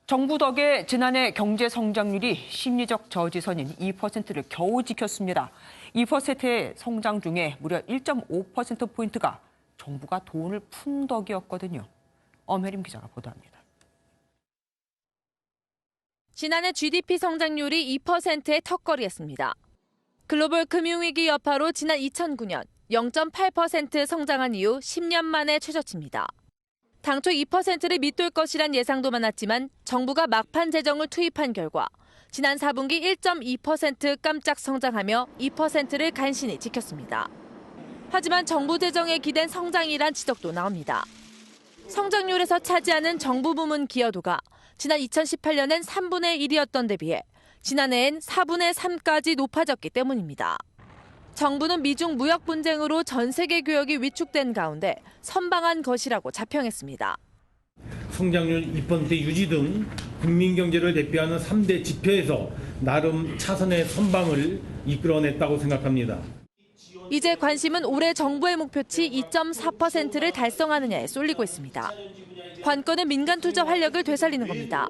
정부 덕에 지난해 경제 성장률이 심리적 저지선인 2%를 겨우 지켰습니다. 2%의 성장 중에 무려 1.5%포인트가 정부가 돈을 푼 덕이었거든요. 엄혜림 기자가 보도합니다. 지난해 GDP 성장률이 2%의 턱걸이했습니다. 글로벌 금융위기 여파로 지난 2009년 0.8% 성장한 이후 10년 만에 최저치입니다. 당초 2%를 밑돌 것이란 예상도 많았지만 정부가 막판 재정을 투입한 결과 지난 4분기 1.2% 깜짝 성장하며 2%를 간신히 지켰습니다. 하지만 정부 재정에 기댄 성장이란 지적도 나옵니다. 성장률에서 차지하는 정부 부문 기여도가 지난 2018년엔 3분의 1이었던 데 비해 지난해엔 4분의 3까지 높아졌기 때문입니다. 정부는 미중 무역 분쟁으로 전 세계 교역이 위축된 가운데 선방한 것이라고 자평했습니다. 성장률 2% 유지 등 국민 경제를 대표하는 3대 지표에서 나름 차선의 선방을 이끌어냈다고 생각합니다. 이제 관심은 올해 정부의 목표치 2.4%를 달성하느냐에 쏠리고 있습니다. 관건은 민간 투자 활력을 되살리는 겁니다.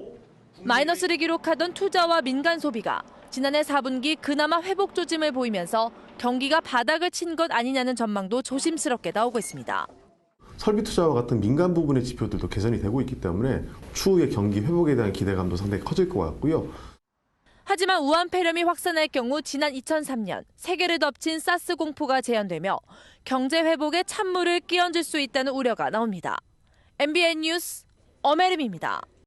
마이너스를 기록하던 투자와 민간 소비가 지난해 4분기 그나마 회복 조짐을 보이면서 경기가 바닥을 친 것 아니냐는 전망도 조심스럽게 나오고 있습니다. 설비 투자와 같은 민간 부분의 지표들도 개선이 되고 있기 때문에 추후에 경기 회복에 대한 기대감도 상당히 커질 것 같고요. 하지만 우한 폐렴이 확산할 경우 지난 2003년 세계를 덮친 사스 공포가 재현되며 경제 회복에 찬물을 끼얹을 수 있다는 우려가 나옵니다. MBN 뉴스 엄혜림입니다.